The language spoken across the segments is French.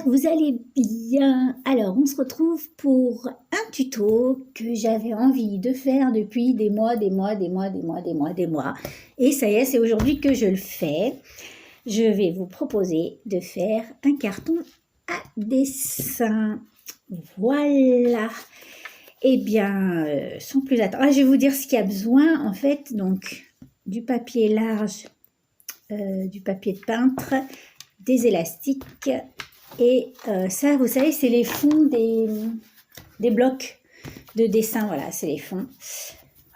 j'espère que vous allez bien. Alors, on se retrouve pour un tuto que j'avais envie de faire depuis des mois. Et ça y est, c'est aujourd'hui que je le fais. Je vais vous proposer de faire un carton à dessin. Voilà. Eh bien, sans plus attendre, je vais vous dire ce qu'il y a besoin. En fait, donc, du papier large, du papier de peintre, des élastiques. Et ça, vous savez, c'est les fonds des blocs de dessin. Voilà, c'est les fonds.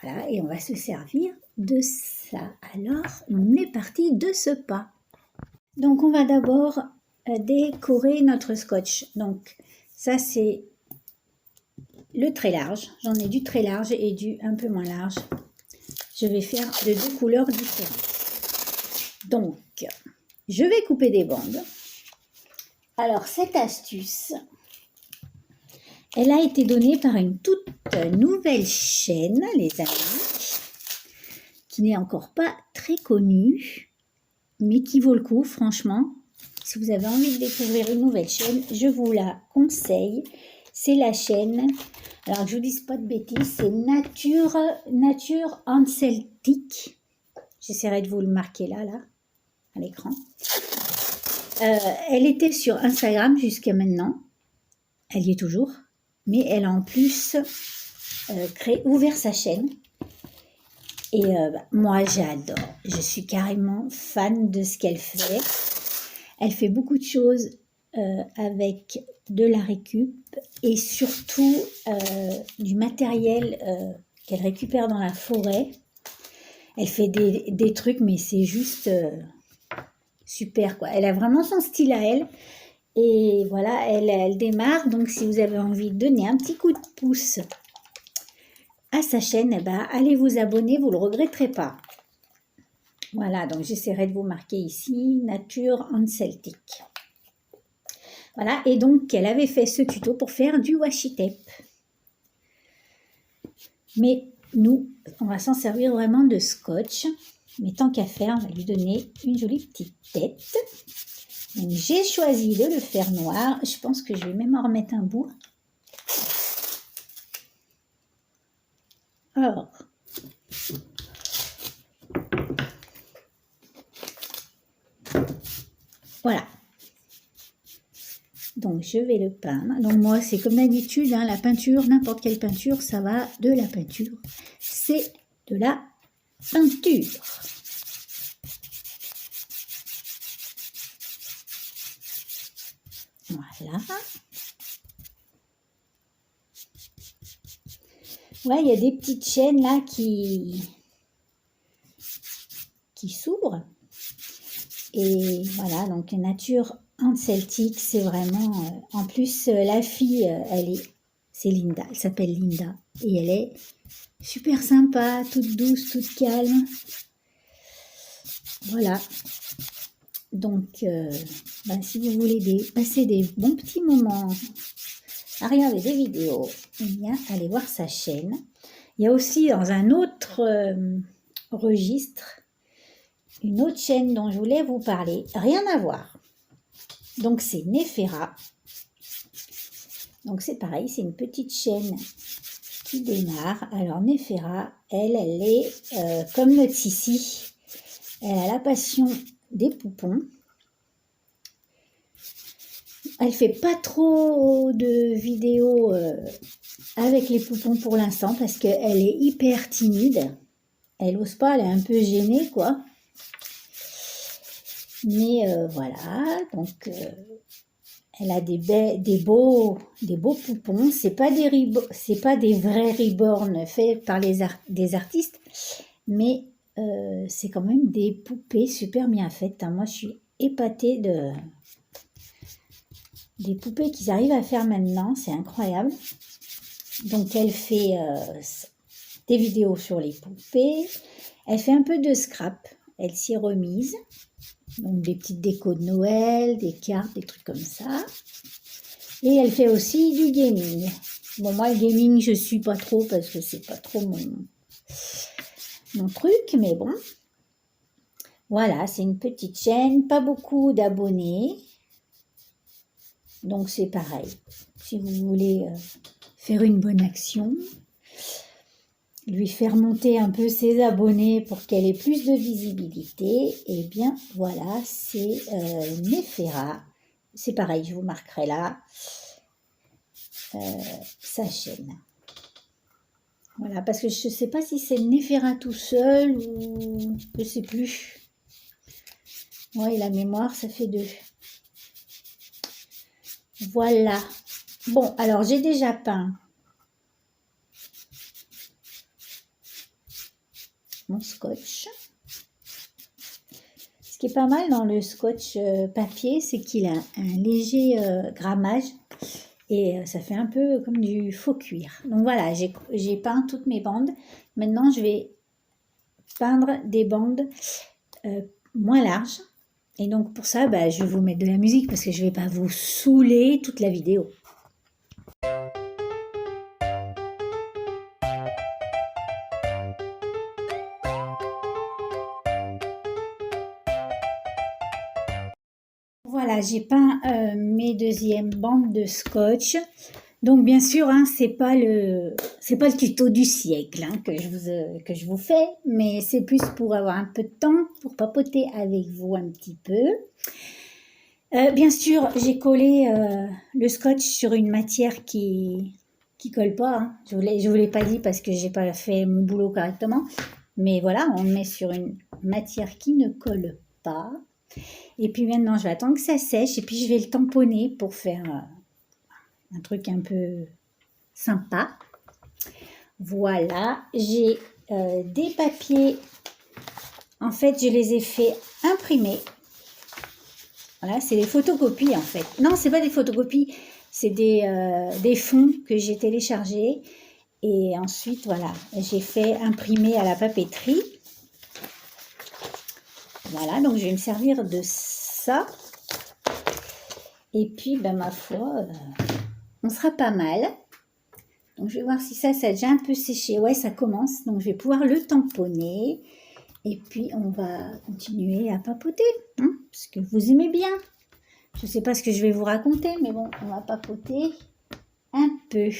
Voilà, et on va se servir de ça. Alors, on est parti de ce pas. Donc, on va d'abord décorer notre scotch. Donc, ça, c'est le très large. J'en ai du très large et du un peu moins large. Je vais faire de deux couleurs différentes. Donc, je vais couper des bandes. Alors, cette astuce, elle a été donnée par une toute nouvelle chaîne, les amis, qui n'est encore pas très connue, mais qui vaut le coup, franchement. Si vous avez envie de découvrir une nouvelle chaîne, je vous la conseille. C'est la chaîne, alors que je ne vous dise pas de bêtises, c'est Nature Celtic. J'essaierai de vous le marquer là, à l'écran. Elle était sur Instagram jusqu'à maintenant. Elle y est toujours. Mais elle a en plus ouvert sa chaîne. Et moi, j'adore. Je suis carrément fan de ce qu'elle fait. Elle fait beaucoup de choses avec de la récup et surtout du matériel qu'elle récupère dans la forêt. Elle fait des trucs, mais c'est juste super, quoi. Elle a vraiment son style à elle. Et voilà, elle démarre. Donc, si vous avez envie de donner un petit coup de pouce à sa chaîne, eh ben, allez vous abonner, vous ne le regretterez pas. Voilà, donc j'essaierai de vous marquer ici, Nature Celtic. Voilà, et donc, elle avait fait ce tuto pour faire du washi tape. Mais nous, on va s'en servir vraiment de scotch. Mais tant qu'à faire, on va lui donner une jolie petite tête. Donc, j'ai choisi de le faire noir. Je pense que je vais même en remettre un bout. Alors, voilà. Donc, je vais le peindre. Donc, moi, c'est comme d'habitude, hein, la peinture, n'importe quelle peinture, ça va de la peinture. C'est de la peinture. Voilà. Ouais, il y a des petites chaînes là qui s'ouvrent. Et voilà, donc Nature Celtic, c'est vraiment... en plus, la fille, c'est Linda, elle s'appelle Linda. Et elle est super sympa, toute douce, toute calme. Voilà. Donc, si vous voulez passer des bons petits moments à regarder des vidéos, eh bien, allez voir sa chaîne. Il y a aussi dans un autre registre, une autre chaîne dont je voulais vous parler, rien à voir. Donc, c'est Nefera. Donc, c'est pareil, c'est une petite chaîne qui démarre. Alors, Nefera, elle est comme notre Sissi. Elle a la passion des poupons. Elle fait pas trop de vidéos avec les poupons pour l'instant parce qu'elle est hyper timide. Elle n'ose pas, elle est un peu gênée, quoi. Mais voilà, donc elle a des beaux poupons. C'est pas des vrais reborn faits par des artistes, mais c'est quand même des poupées super bien faites. Hein. Moi, je suis épatée des poupées qu'ils arrivent à faire maintenant, c'est incroyable. Donc, elle fait des vidéos sur les poupées. Elle fait un peu de scrap. Elle s'y est remise. Donc, des petites décos de Noël, des cartes, des trucs comme ça. Et elle fait aussi du gaming. Bon, moi, le gaming, je ne suis pas trop parce que c'est pas trop mon truc, mais bon. Voilà, c'est une petite chaîne, pas beaucoup d'abonnés. Donc c'est pareil. Si vous voulez faire une bonne action, lui faire monter un peu ses abonnés pour qu'elle ait plus de visibilité, et bien voilà, c'est Nefera. C'est pareil, je vous marquerai là sa chaîne. Voilà, parce que je ne sais pas si c'est Nefera tout seul ou je ne sais plus. Oui, la mémoire, ça fait 2. Voilà. Bon, alors j'ai déjà peint mon scotch. Ce qui est pas mal dans le scotch papier, c'est qu'il a un léger grammage et ça fait un peu comme du faux cuir. Donc voilà, j'ai peint toutes mes bandes. Maintenant, je vais peindre des bandes moins larges. Et donc pour ça, je vais vous mettre de la musique parce que je ne vais pas vous saouler toute la vidéo. Voilà, j'ai peint mes deuxièmes bandes de scotch. Donc bien sûr, hein, c'est pas le tuto du siècle hein, que je vous fais, mais c'est plus pour avoir un peu de temps, pour papoter avec vous un petit peu. Bien sûr, j'ai collé le scotch sur une matière qui colle pas. Hein. Je vous l'ai pas dit parce que j'ai pas fait mon boulot correctement. Mais voilà, on met sur une matière qui ne colle pas. Et puis maintenant, je vais attendre que ça sèche et puis je vais le tamponner pour faire un truc un peu sympa. Voilà, j'ai des papiers. En fait, je les ai fait imprimer. Voilà, c'est des photocopies en fait. Non, c'est pas des photocopies, c'est des fonds que j'ai téléchargés. Et ensuite, voilà, j'ai fait imprimer à la papeterie. Voilà, donc je vais me servir de ça. Et puis, ma foi, on sera pas mal. Donc, je vais voir si ça a déjà un peu séché. Ouais, ça commence. Donc, je vais pouvoir le tamponner. Et puis, on va continuer à papoter. Hein, parce que vous aimez bien. Je ne sais pas ce que je vais vous raconter, mais bon, on va papoter un peu.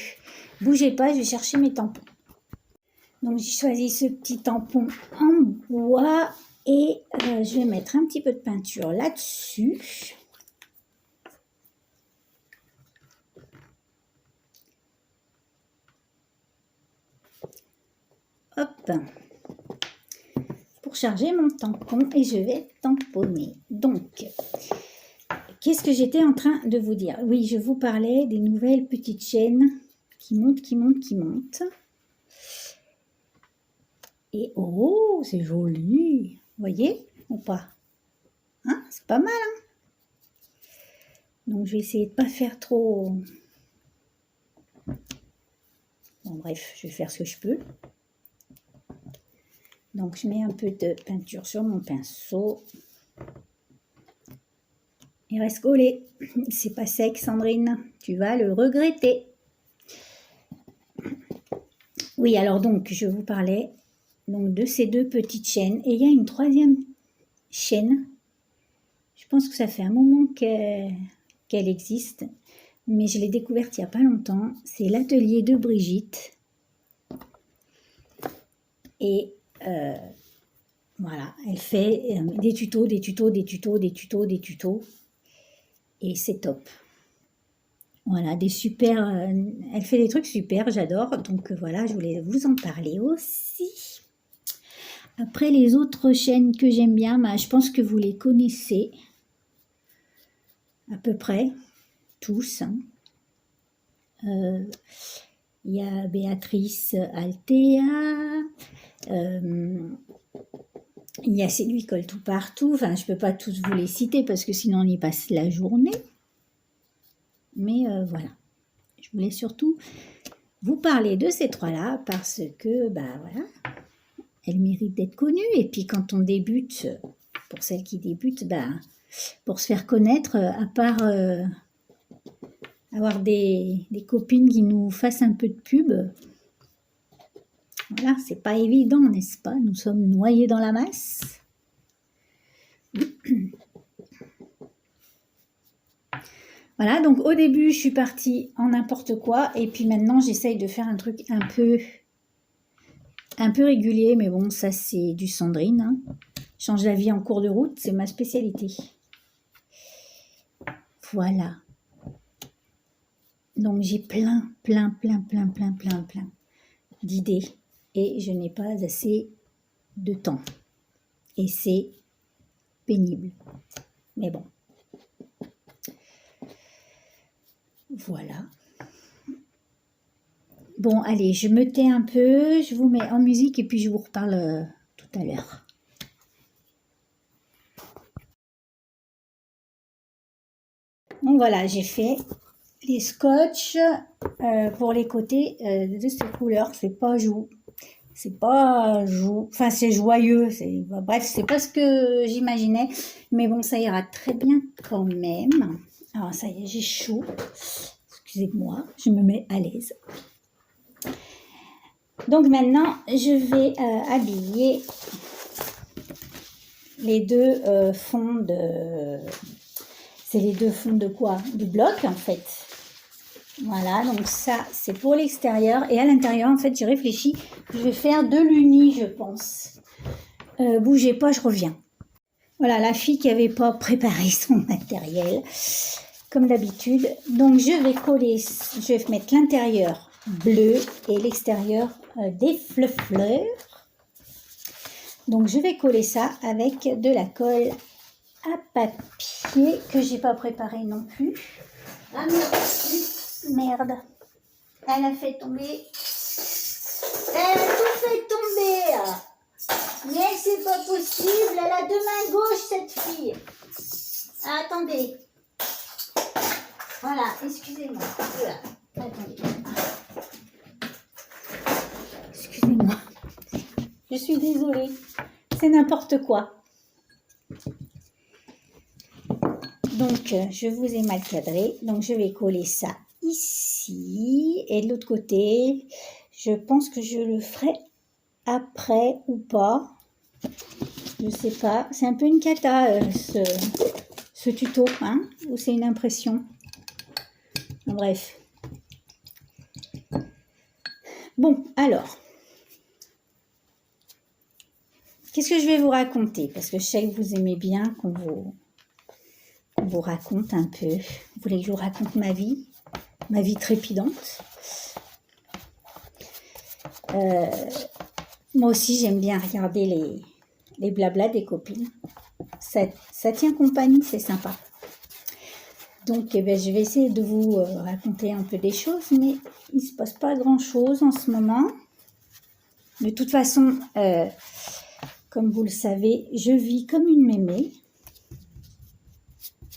Bougez pas, je vais chercher mes tampons. Donc, j'ai choisi ce petit tampon en bois. Et je vais mettre un petit peu de peinture là-dessus. Hop, pour charger mon tampon et je vais tamponner. Donc, qu'est-ce que j'étais en train de vous dire? Oui, je vous parlais des nouvelles petites chaînes qui montent, qui montent, qui montent. Et oh, c'est joli, vous voyez ou pas? Hein, c'est pas mal, hein? Donc, je vais essayer de pas faire trop... Bon, bref, je vais faire ce que je peux. Donc, je mets un peu de peinture sur mon pinceau. Il reste collé. C'est pas sec, Sandrine. Tu vas le regretter. Oui, alors donc, je vous parlais donc, de ces deux petites chaînes. Et il y a une troisième chaîne. Je pense que ça fait un moment qu'elle existe. Mais je l'ai découverte il n'y a pas longtemps. C'est l'atelier de Brigitte. Et voilà, elle fait des tutos, des tutos, des tutos, des tutos, des tutos. Et c'est top. Voilà, des super... elle fait des trucs super, j'adore. Donc voilà, je voulais vous en parler aussi. Après, les autres chaînes que j'aime bien, je pense que vous les connaissez. À peu près. Tous. Hein. Il y a Béatrice Altea. Il y a C'est lui colle tout partout. Enfin, je ne peux pas tous vous les citer parce que sinon on y passe la journée. Mais voilà. Je voulais surtout vous parler de ces trois-là parce que, voilà, elles méritent d'être connues. Et puis quand on débute, pour celles qui débutent, pour se faire connaître, à part avoir des copines qui nous fassent un peu de pub, voilà, c'est pas évident, n'est-ce pas? Nous sommes noyés dans la masse. Voilà, donc au début, je suis partie en n'importe quoi. Et puis maintenant, j'essaye de faire un truc un peu régulier. Mais bon, ça, c'est du Sandrine. Hein. Change la vie en cours de route, c'est ma spécialité. Voilà. Donc, j'ai plein d'idées. Et je n'ai pas assez de temps. Et c'est pénible. Mais bon. Voilà. Bon, allez, je me tais un peu, je vous mets en musique et puis je vous reparle tout à l'heure. Donc voilà, j'ai fait les scotch pour les côtés de cette couleur. C'est pas enfin c'est joyeux. Bref, c'est pas ce que j'imaginais, mais bon, ça ira très bien quand même. Alors ça y est, j'ai chaud. Excusez-moi, je me mets à l'aise. Donc maintenant, je vais habiller les deux fonds de... C'est les deux fonds de quoi? Du bloc en fait. Voilà, donc ça c'est pour l'extérieur. Et à l'intérieur, en fait, j'ai réfléchi. Je vais faire de l'uni, je pense. Bougez pas, je reviens. Voilà, la fille qui n'avait pas préparé son matériel, comme d'habitude. Donc je vais coller, je vais mettre l'intérieur bleu et l'extérieur des fleurs. Donc je vais coller ça avec de la colle à papier que j'ai pas préparé non plus. Ah merde, elle a fait tomber. Elle a tout fait tomber. Mais c'est pas possible, elle a deux mains gauches cette fille. Ah, attendez. Voilà, excusez-moi. Voilà. Attendez. Excusez-moi. Je suis désolée. C'est n'importe quoi. Donc, je vous ai mal cadré. Donc, je vais coller ça ici. Et de l'autre côté, je pense que je le ferai après ou pas. Je sais pas. C'est un peu une cata, ce tuto. Hein, ou c'est une impression. Bref. Bon, alors. Qu'est-ce que je vais vous raconter? Parce que je sais que vous aimez bien qu'on vous raconte un peu. Vous voulez que je vous raconte ma vie trépidante. Moi aussi, j'aime bien regarder les blablas des copines. Ça tient compagnie, c'est sympa. Donc, je vais essayer de vous raconter un peu des choses, mais il ne se passe pas grand-chose en ce moment. De toute façon, comme vous le savez, je vis comme une mémé.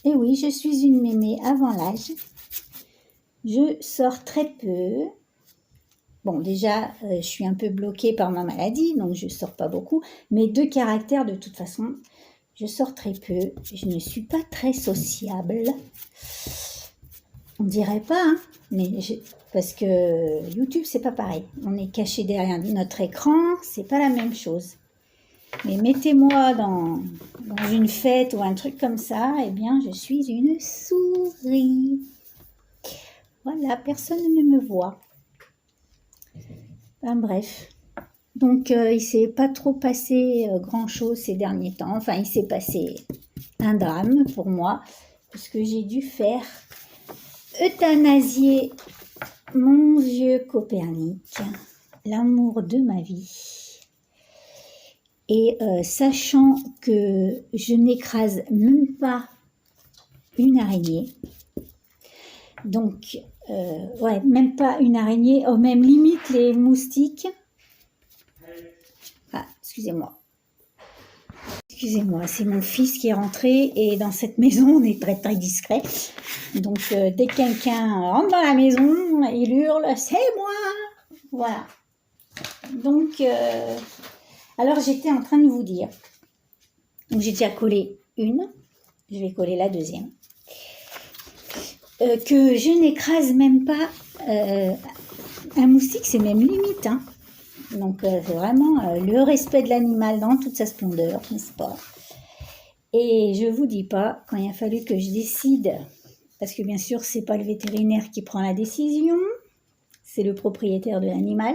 Et oui, je suis une mémé avant l'âge. Je sors très peu. Bon, déjà, je suis un peu bloquée par ma maladie, donc je ne sors pas beaucoup. Mais de caractère, de toute façon, je sors très peu. Je ne suis pas très sociable. On dirait pas, hein, mais parce que YouTube, c'est pas pareil. On est caché derrière notre écran, c'est pas la même chose. Mais mettez-moi dans une fête ou un truc comme ça, eh bien, je suis une souris. Voilà, personne ne me voit. Enfin, bref. Donc, il s'est pas trop passé grand-chose ces derniers temps. Enfin, il s'est passé un drame pour moi, parce que j'ai dû faire euthanasier mon vieux Copernic, l'amour de ma vie. Et sachant que je n'écrase même pas une araignée, donc, ouais, même pas une araignée, au même limite les moustiques. Ah, excusez-moi. Excusez-moi, c'est mon fils qui est rentré et dans cette maison, on est très très discret. Donc, dès que quelqu'un rentre dans la maison, il hurle « c'est moi !» Voilà. Donc, alors j'étais en train de vous dire, donc j'ai déjà collé une, je vais coller la deuxième, que je n'écrase même pas un moustique, c'est même limite, hein. Donc c'est vraiment le respect de l'animal dans toute sa splendeur, n'est-ce pas? Et je vous dis pas, quand il a fallu que je décide parce que bien sûr, c'est pas le vétérinaire qui prend la décision, c'est le propriétaire de l'animal.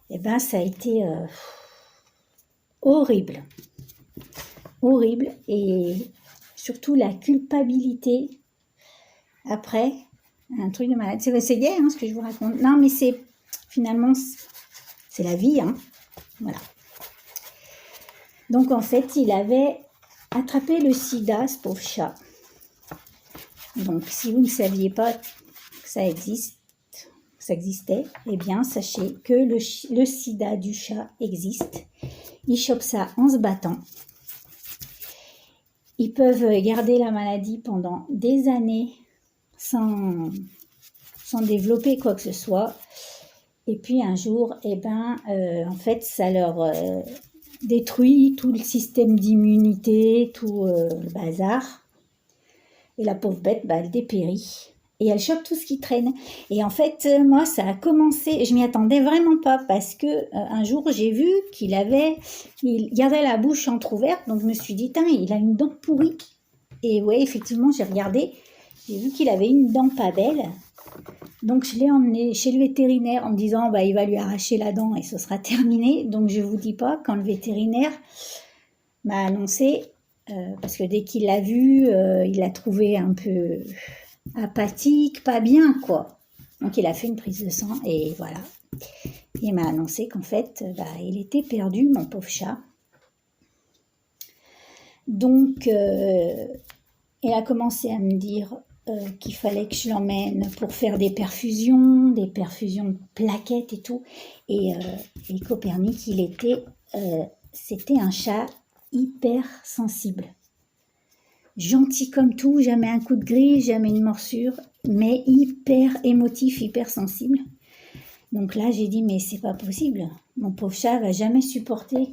Et ben, ça a été horrible. Horrible. Et surtout la culpabilité après, un truc de malade. C'est gay hein, ce que je vous raconte. Non, mais finalement, c'est la vie. Hein. Voilà. Donc en fait, il avait attrapé le sida, ce pauvre chat. Donc si vous ne saviez pas que ça existait, eh bien sachez que le sida du chat existe. Ils chopent ça en se battant. Ils peuvent garder la maladie pendant des années sans développer quoi que ce soit. Et puis un jour, eh ben, en fait, ça leur détruit tout le système d'immunité, tout le bazar. Et la pauvre bête, bah, elle dépérit. Et elle chope tout ce qui traîne. Et en fait, moi, ça a commencé, je m'y attendais vraiment pas, parce que un jour, j'ai vu il gardait la bouche entrouverte, donc je me suis dit, il a une dent pourrie. Et ouais, effectivement, j'ai regardé, j'ai vu qu'il avait une dent pas belle. Donc je l'ai emmené chez le vétérinaire en me disant bah, il va lui arracher la dent et ce sera terminé. Donc je vous dis pas, quand le vétérinaire m'a annoncé, parce que dès qu'il l'a vu, il l'a trouvé un peu apathique, pas bien quoi. Donc il a fait une prise de sang et voilà. Il m'a annoncé qu'en fait bah, il était perdu, mon pauvre chat. Donc il a commencé à me dire qu'il fallait que je l'emmène pour faire des perfusions de plaquettes et tout. Et Copernic, c'était un chat hyper sensible. Gentil comme tout, jamais un coup de grille, jamais une morsure, mais hyper émotif, hyper sensible. Donc là, j'ai dit, mais c'est pas possible. Mon pauvre chat va jamais supporter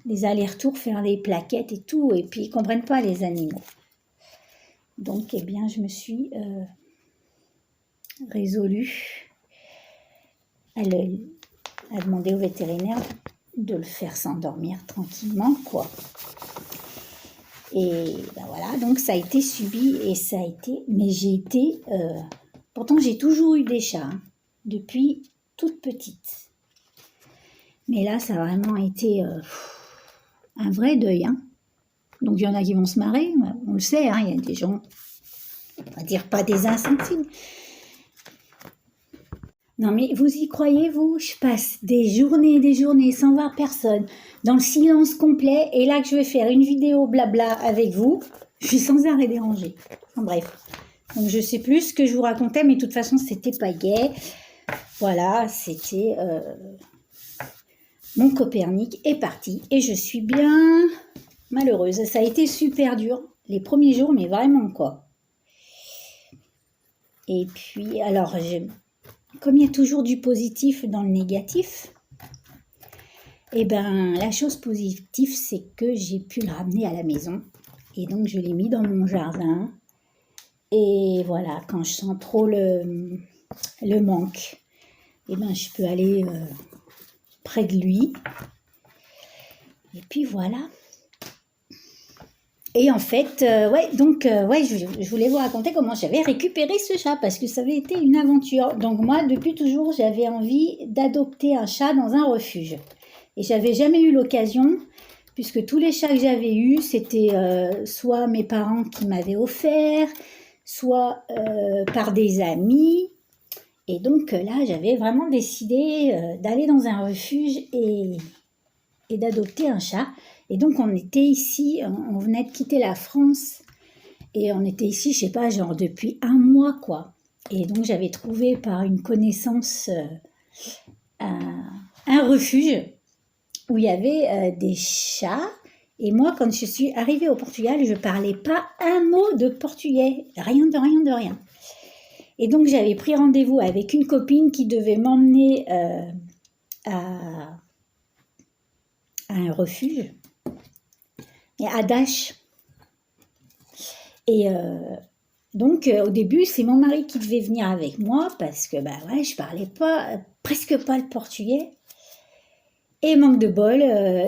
les allers-retours, faire des plaquettes et tout, et puis ils comprennent pas les animaux. Donc, eh bien, je me suis résolue à demander au vétérinaire de le faire s'endormir tranquillement, quoi. Et ben voilà, donc ça a été subi et ça a été... Mais j'ai été... pourtant, j'ai toujours eu des chats, hein, depuis toute petite. Mais là, ça a vraiment été un vrai deuil, hein. Donc, il y en a qui vont se marrer, on le sait, hein, il y a des gens, on va dire pas des insensibles. Non mais vous y croyez, vous? Je passe des journées sans voir personne, dans le silence complet, et là que je vais faire une vidéo blabla avec vous, je suis sans arrêt dérangée. Enfin, bref, donc je sais plus ce que je vous racontais, mais de toute façon c'était pas gai. Voilà, c'était... Mon Copernic est parti, et je suis bien malheureuse. Ça a été super dur, les premiers jours, mais vraiment quoi. Et puis, alors, comme il y a toujours du positif dans le négatif, eh ben, la chose positive, c'est que j'ai pu le ramener à la maison. Et donc, je l'ai mis dans mon jardin. Et voilà, quand je sens trop le manque, eh ben, je peux aller près de lui. Et puis, voilà. Et en fait, je voulais vous raconter comment j'avais récupéré ce chat, parce que ça avait été une aventure. Donc moi, depuis toujours, j'avais envie d'adopter un chat dans un refuge. Et j'avais jamais eu l'occasion, puisque tous les chats que j'avais eus, c'était soit mes parents qui m'avaient offert, soit par des amis. Et donc là, j'avais vraiment décidé d'aller dans un refuge et d'adopter un chat. Et donc, on était ici, on venait de quitter la France, et on était ici, je sais pas, genre depuis un mois, quoi. Et donc, j'avais trouvé par une connaissance un refuge où il y avait des chats. Et moi, quand je suis arrivée au Portugal, je parlais pas un mot de portugais, rien de rien de rien. Et donc, j'avais pris rendez-vous avec une copine qui devait m'emmener à un refuge, et à Dash. Et donc, au début, c'est mon mari qui devait venir avec moi parce que je parlais presque pas le portugais. Et manque de bol,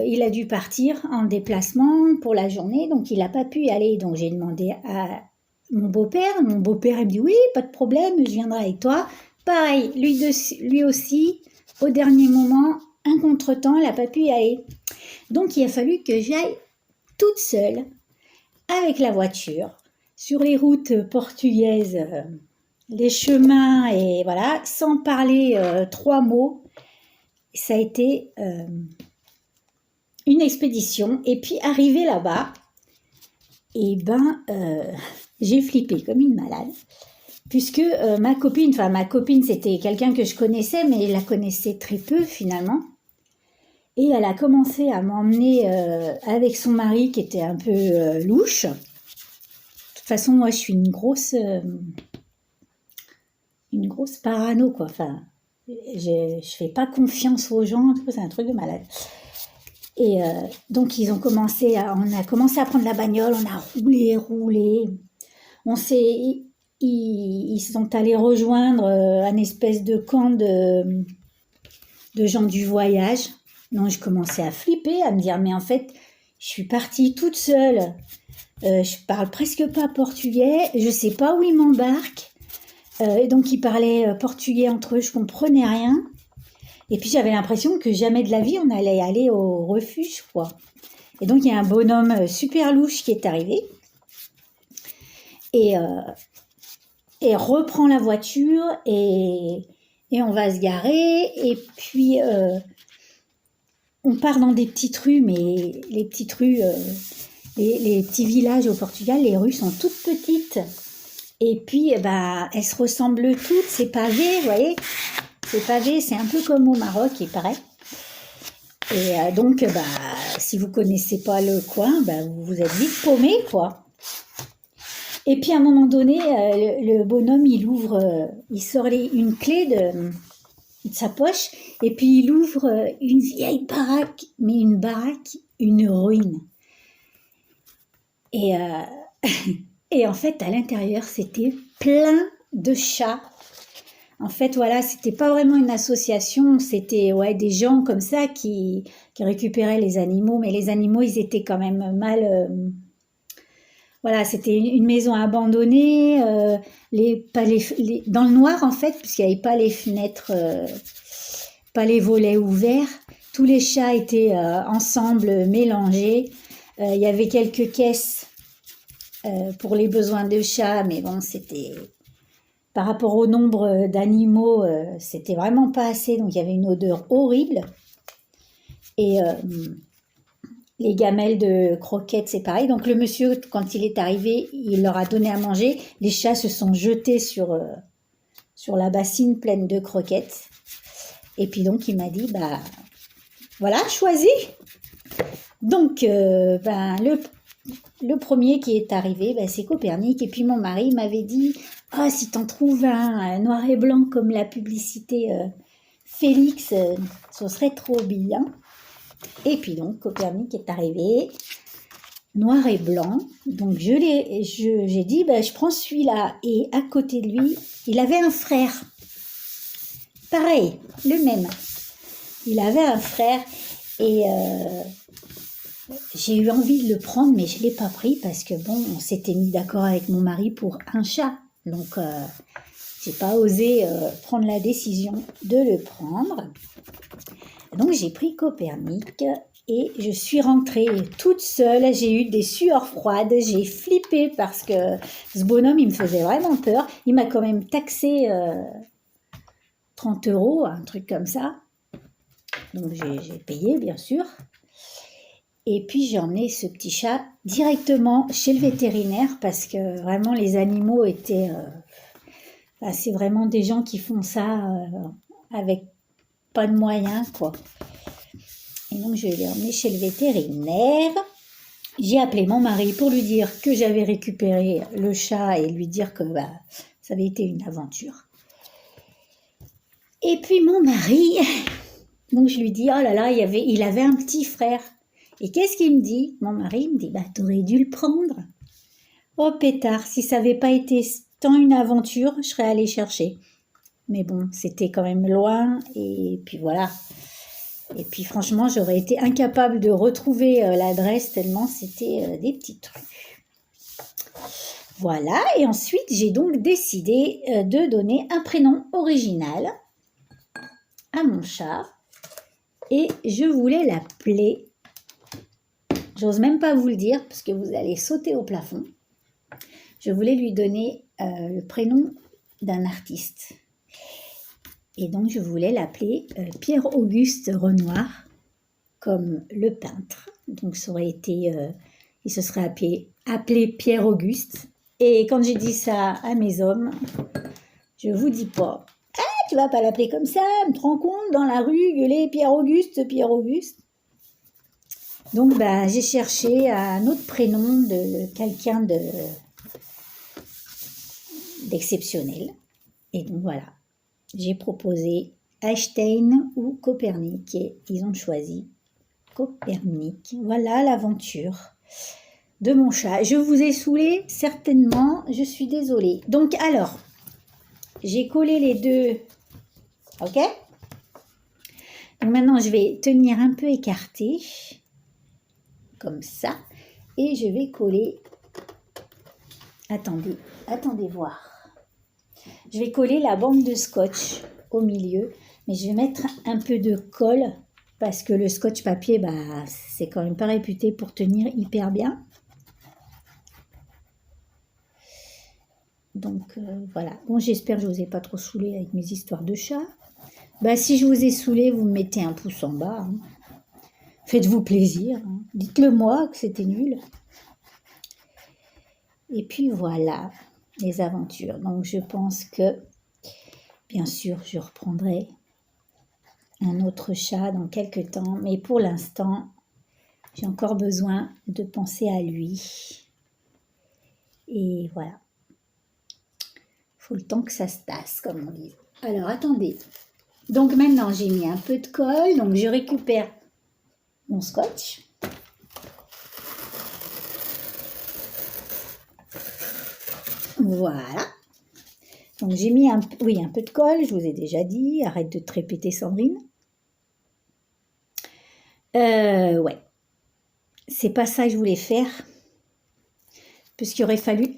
il a dû partir en déplacement pour la journée, donc il n'a pas pu y aller. Donc, j'ai demandé à mon beau-père. Mon beau-père, il me dit, oui, pas de problème, je viendrai avec toi. Pareil, lui aussi, au dernier moment, un contretemps, elle n'a pas pu y aller. Donc, il a fallu que j'aille toute seule, avec la voiture, sur les routes portugaises, les chemins, et voilà, sans parler 3 mots. Ça a été une expédition. Et puis, arrivé là-bas, et j'ai flippé comme une malade. Puisque ma copine, c'était quelqu'un que je connaissais, mais je la connaissais très peu finalement. Et elle a commencé à m'emmener avec son mari qui était un peu louche. De toute façon, moi, je suis une grosse parano, quoi. Enfin, je fais pas confiance aux gens, c'est un truc de malade. Et donc, on a commencé à prendre la bagnole, on a roulé. Ils sont allés rejoindre un espèce de camp de gens du voyage. Donc, je commençais à flipper, à me dire, mais en fait, je suis partie toute seule. Je parle presque pas portugais, je sais pas où ils m'embarquent. Et donc, ils parlaient portugais entre eux, je comprenais rien. Et puis, j'avais l'impression que jamais de la vie, on allait aller au refuge, quoi. Et donc, il y a un bonhomme super louche qui est arrivé. Et reprend la voiture et on va se garer. Et puis, on part dans des petites rues, mais les petites rues, les petits villages au Portugal, les rues sont toutes petites. Et puis, elles se ressemblent toutes, c'est pavé, vous voyez. C'est pavé, c'est un peu comme au Maroc, il paraît. Et donc, si vous connaissez pas le coin, vous êtes vite paumé, quoi. Et puis, à un moment donné, le bonhomme, il sort une clé de sa poche, et puis il ouvre une vieille baraque, mais une ruine. Et, et en fait, à l'intérieur, c'était plein de chats. En fait, voilà, c'était pas vraiment une association, c'était des gens comme ça qui récupéraient les animaux, mais les animaux, ils étaient quand même mal... voilà, c'était une maison abandonnée, dans le noir en fait, puisqu'il n'y avait pas les fenêtres, pas les volets ouverts. Tous les chats étaient ensemble, mélangés. Il y avait quelques caisses pour les besoins de chats, mais bon, c'était... Par rapport au nombre d'animaux, c'était vraiment pas assez, donc il y avait une odeur horrible. Et les gamelles de croquettes, c'est pareil. Donc le monsieur, quand il est arrivé, il leur a donné à manger. Les chats se sont jetés sur la bassine pleine de croquettes. Et puis donc il m'a dit, voilà, choisis. Donc le premier qui est arrivé, c'est Copernic. Et puis mon mari m'avait dit, si t'en trouves un noir et blanc comme la publicité Félix, ce serait trop bien. Et puis donc Copernic est arrivé, noir et blanc. Donc j'ai dit, je prends celui-là. Et à côté de lui, il avait un frère. Pareil, le même. Il avait un frère et j'ai eu envie de le prendre, mais je ne l'ai pas pris parce que on s'était mis d'accord avec mon mari pour un chat. Donc, j'ai pas osé prendre la décision de le prendre. Donc, j'ai pris Copernic et je suis rentrée toute seule. J'ai eu des sueurs froides. J'ai flippé parce que ce bonhomme, il me faisait vraiment peur. Il m'a quand même taxé 30 €, un truc comme ça. Donc, j'ai payé, bien sûr. Et puis, j'ai emmené ce petit chat directement chez le vétérinaire parce que vraiment, les animaux étaient... c'est vraiment des gens qui font ça avec pas de moyens, quoi. Et donc, je l'ai emmené chez le vétérinaire. J'ai appelé mon mari pour lui dire que j'avais récupéré le chat et lui dire que ça avait été une aventure. Et puis, mon mari... Donc, je lui dis, oh là là, il avait un petit frère. Et qu'est-ce qu'il me dit? Mon mari me dit, t'aurais dû le prendre. Oh pétard, si ça n'avait pas été tant une aventure, je serais allée chercher. Mais bon, c'était quand même loin, et puis voilà. Et puis franchement, j'aurais été incapable de retrouver l'adresse tellement c'était des petites rues. Voilà, et ensuite j'ai donc décidé de donner un prénom original à mon chat. Et je voulais l'appeler, j'ose même pas vous le dire parce que vous allez sauter au plafond. Je voulais lui donner le prénom d'un artiste. Et donc je voulais l'appeler Pierre-Auguste Renoir, comme le peintre. Donc ça aurait été, il se serait appelé Pierre-Auguste. Et quand j'ai dit ça à mes hommes, je vous dis pas, ah, tu vas pas l'appeler comme ça, me rends compte, dans la rue, gueuler Pierre-Auguste, Pierre-Auguste. Donc bah, j'ai cherché un autre prénom de quelqu'un d'exceptionnel. Et donc voilà, j'ai proposé Einstein ou Copernic et ils ont choisi Copernic. Voilà l'aventure de mon chat. Je vous ai saoulé certainement, je suis désolée. Donc alors, j'ai collé les deux, ok? Donc maintenant je vais tenir un peu écarté, comme ça, et je vais coller, attendez voir. Je vais coller la bande de scotch au milieu, mais je vais mettre un peu de colle parce que le scotch papier, bah, c'est quand même pas réputé pour tenir hyper bien. Donc voilà. Bon, j'espère que je vous ai pas trop saoulé avec mes histoires de chat. Bah, si je vous ai saoulé, vous me mettez un pouce en bas. Hein. Faites-vous plaisir. Hein. Dites-le moi que c'était nul. Et puis voilà, les aventures. Donc je pense que, bien sûr, je reprendrai un autre chat dans quelques temps. Mais pour l'instant, j'ai encore besoin de penser à lui. Et voilà. Il faut le temps que ça se tasse, comme on dit. Alors, attendez. Donc maintenant, j'ai mis un peu de colle. Donc je récupère mon scotch. Voilà. Donc j'ai mis un peu de colle, je vous ai déjà dit. Arrête de te répéter, Sandrine. Ouais. C'est pas ça que je voulais faire. Puisqu'il aurait fallu...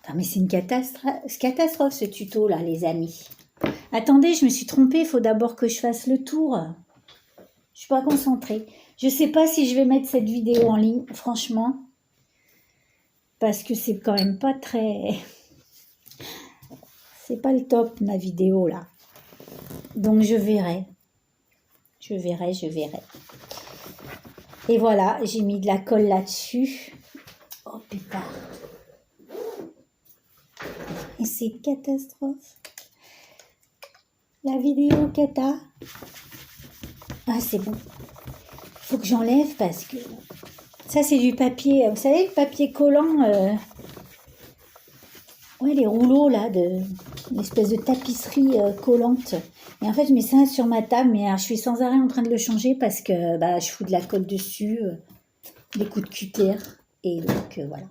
Ah, mais c'est une catastrophe ce tuto là, les amis. Attendez, je me suis trompée, il faut d'abord que je fasse le tour. Je suis pas concentrée. Je sais pas si je vais mettre cette vidéo en ligne, franchement. Parce que c'est quand même pas très... C'est pas le top, ma vidéo, là. Donc, je verrai. Je verrai. Et voilà, j'ai mis de la colle là-dessus. Oh, putain. Et c'est une catastrophe. La vidéo cata. Ah, c'est bon. Faut que j'enlève parce que... Ça, c'est du papier. Vous savez, le papier collant... Ouais, les rouleaux, là, une espèce de tapisserie collante. Et en fait, je mets ça sur ma table, mais je suis sans arrêt en train de le changer parce que bah, je fous de la colle dessus, des coups de cutter. Et donc, voilà.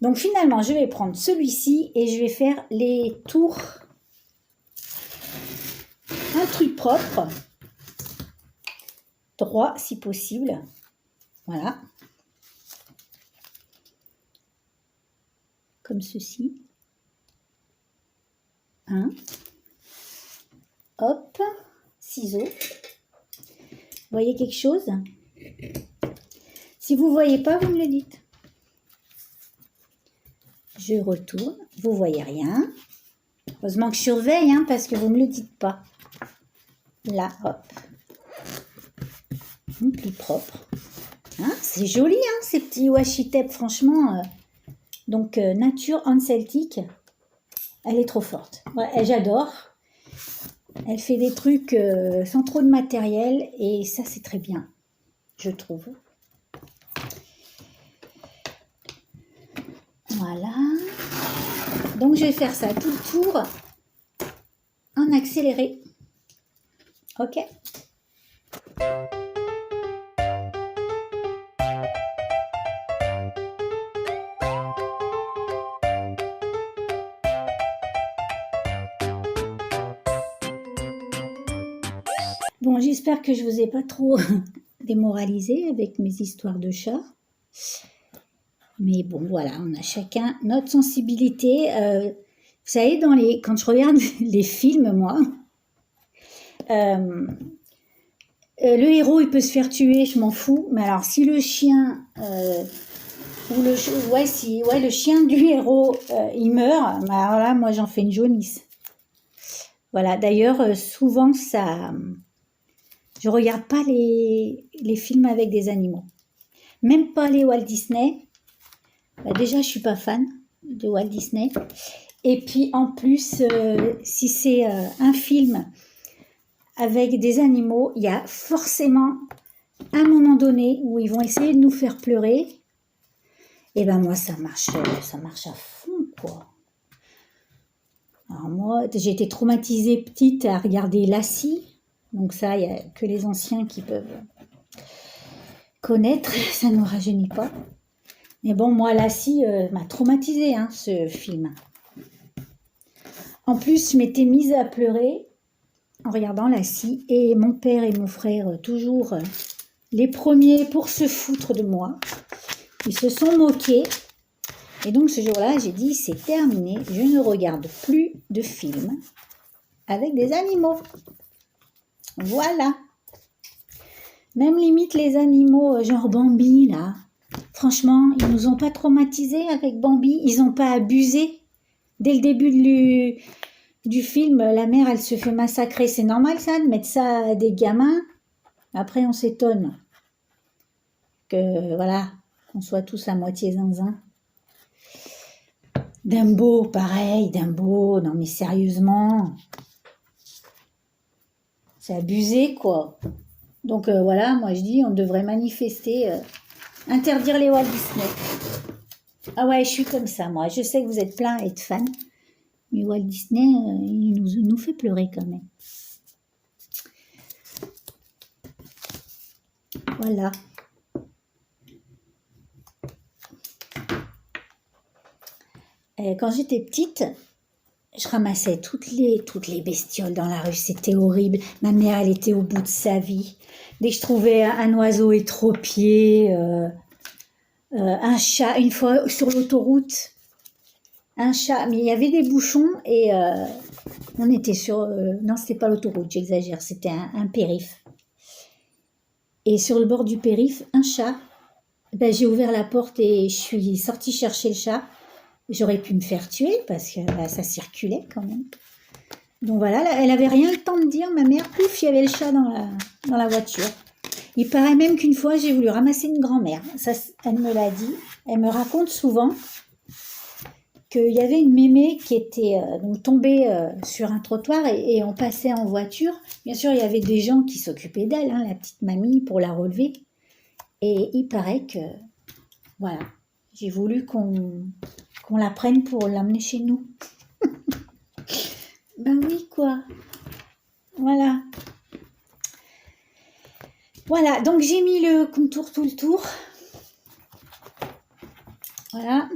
Donc, finalement, je vais prendre celui-ci et je vais faire les tours. Un truc propre. Droit, si possible. Voilà. Comme ceci. Un. Hop. Ciseaux. Vous voyez quelque chose? Si vous ne voyez pas, vous me le dites. Je retourne. Vous ne voyez rien. Heureusement que je surveille, hein, parce que vous ne me le dites pas. Là, hop. Plus propre. Hein, c'est joli, hein, ces petits washi tape, franchement. Donc, Nature en Celtic, elle est trop forte. Ouais, j'adore. Elle fait des trucs sans trop de matériel et ça, c'est très bien, je trouve. Voilà. Donc, je vais faire ça tout le tour en accéléré. Ok? Bon, j'espère que je vous ai pas trop démoralisé avec mes histoires de chats. Mais bon, voilà, on a chacun notre sensibilité. Vous savez, quand je regarde les films, moi, le héros, il peut se faire tuer, je m'en fous. Mais alors, si le chien, le chien du héros, il meurt, bah, alors là, moi, j'en fais une jaunisse. Voilà, d'ailleurs, souvent, je regarde pas les films avec des animaux. Même pas les Walt Disney. Bah, déjà, je suis pas fan de Walt Disney. Et puis, en plus, si c'est un film avec des animaux, il y a forcément un moment donné où ils vont essayer de nous faire pleurer. Et ben moi, ça marche à fond, quoi. Alors moi, j'ai été traumatisée petite à regarder Lassie. Donc ça, il n'y a que les anciens qui peuvent connaître. Ça ne nous rajeunit pas. Mais bon, moi, Lassie m'a traumatisée, hein, ce film. En plus, je m'étais mise à pleurer en regardant Lassie. Et mon père et mon frère, toujours les premiers pour se foutre de moi. Ils se sont moqués. Et donc, ce jour-là, j'ai dit, c'est terminé. Je ne regarde plus de films avec des animaux. Voilà. Même limite les animaux, genre Bambi, là. Franchement, ils nous ont pas traumatisés avec Bambi. Ils n'ont pas abusé. Dès le début du film, la mère, elle se fait massacrer. C'est normal, ça, de mettre ça à des gamins. Après, on s'étonne que, voilà, qu'on soit tous à moitié zinzin. Dumbo, pareil, Dumbo. Non, mais sérieusement. C'est abusé, quoi. Donc, voilà, moi, je dis, on devrait manifester... interdire les Walt Disney. Ah ouais, je suis comme ça, moi. Je sais que vous êtes plein à être fans. Mais Walt Disney, il nous fait pleurer quand même. Voilà. Quand j'étais petite, je ramassais toutes les bestioles dans la rue. C'était horrible. Ma mère, elle était au bout de sa vie. Dès que je trouvais un oiseau étropié... un chat, une fois sur l'autoroute, un chat, mais il y avait des bouchons et on était sur... non, c'était pas l'autoroute, j'exagère, c'était un périph. Et sur le bord du périph, un chat. Ben, j'ai ouvert la porte et je suis sortie chercher le chat. J'aurais pu me faire tuer parce que ça circulait quand même. Donc voilà, elle avait rien le temps de dire, ma mère, pouf, il y avait le chat dans la voiture. Il paraît même qu'une fois, j'ai voulu ramasser une grand-mère. Ça, elle me l'a dit. Elle me raconte souvent qu'il y avait une mémé qui était tombée sur un trottoir et on passait en voiture. Bien sûr, il y avait des gens qui s'occupaient d'elle, hein, la petite mamie, pour la relever. Et il paraît que, voilà, j'ai voulu qu'on la prenne pour l'amener chez nous. Ben oui, quoi. Voilà. Voilà, donc j'ai mis le contour tout le tour. Voilà.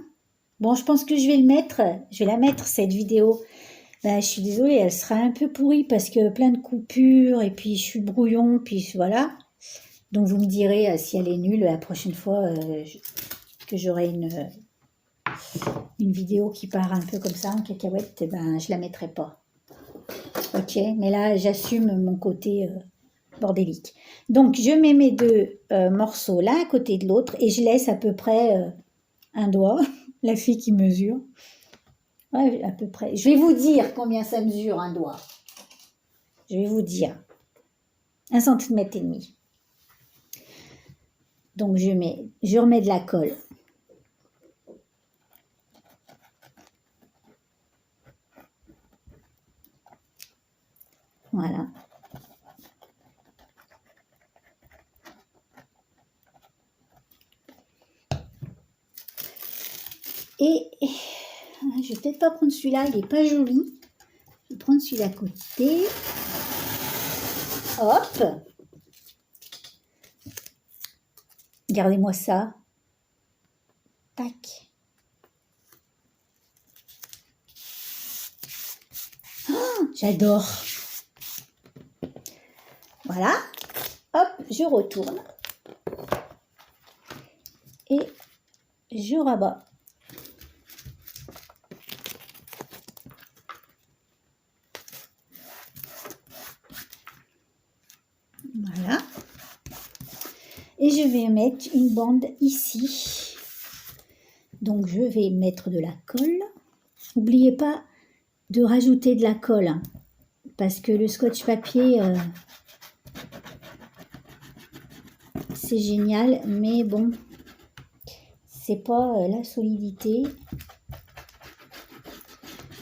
Bon, je pense que je vais la mettre cette vidéo. Ben, je suis désolée, elle sera un peu pourrie parce que plein de coupures et puis je suis brouillon, puis voilà. Donc vous me direz si elle est nulle la prochaine fois que j'aurai une vidéo qui part un peu comme ça en cacahuète, eh ben je la mettrai pas. Ok, mais là j'assume mon côté bordélique. Donc je mets mes deux morceaux l'un à côté de l'autre et je laisse à peu près un doigt, la fille qui mesure. Ouais, à peu près. Je vais vous dire combien ça mesure un doigt. Je vais vous dire. 1,5 cm. Donc je remets de la colle. Voilà. Et je vais peut-être pas prendre celui-là, il n'est pas joli. Je vais prendre celui d'à côté. Hop. Regardez-moi ça. Tac. Oh, j'adore. Voilà. Hop, je retourne. et je rabats. Voilà. Et je vais mettre une bande ici. Donc je vais mettre de la colle. N'oubliez pas de rajouter de la colle, hein, parce que le scotch papier, c'est génial, mais bon, c'est pas la solidité.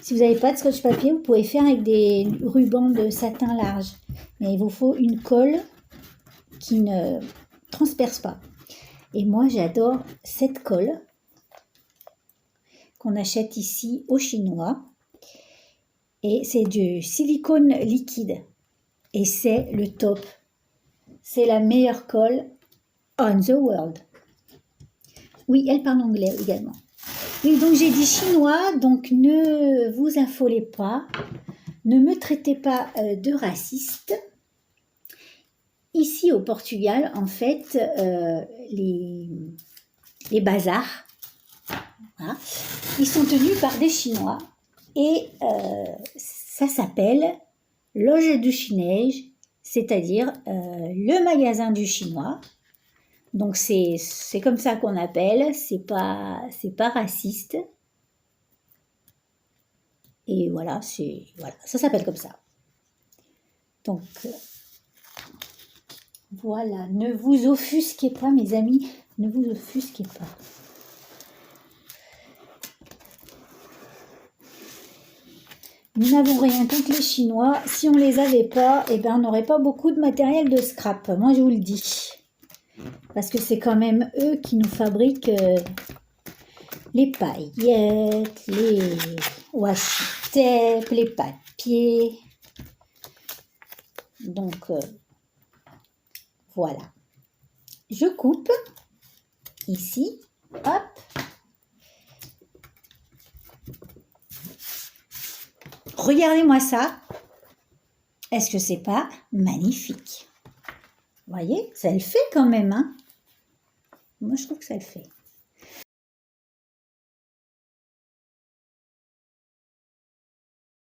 Si vous n'avez pas de scotch papier, vous pouvez faire avec des rubans de satin large. Mais il vous faut une colle qui ne transperce pas. Et moi, j'adore cette colle qu'on achète ici au Chinois. Et c'est du silicone liquide. Et c'est le top. C'est la meilleure colle on the world. Oui, elle parle anglais également. Oui, donc j'ai dit chinois, donc ne vous affolez pas. Ne me traitez pas de raciste. Ici au Portugal, en fait, les bazars, voilà, ils sont tenus par des Chinois et ça s'appelle loge du chinês, c'est-à-dire le magasin du Chinois. Donc c'est comme ça qu'on appelle, c'est pas raciste. Et voilà, voilà, ça s'appelle comme ça. Donc voilà, ne vous offusquez pas mes amis, ne vous offusquez pas. Nous n'avons rien contre les Chinois. Si on ne les avait pas, eh ben, on n'aurait pas beaucoup de matériel de scrap. Moi, je vous le dis. Parce que c'est quand même eux qui nous fabriquent les paillettes, les washi tape, les papiers. Donc, voilà. Je coupe ici. Hop. Regardez-moi ça. Est-ce que c'est pas magnifique? Vous voyez, ça le fait quand même, hein? Moi, je trouve que ça le fait.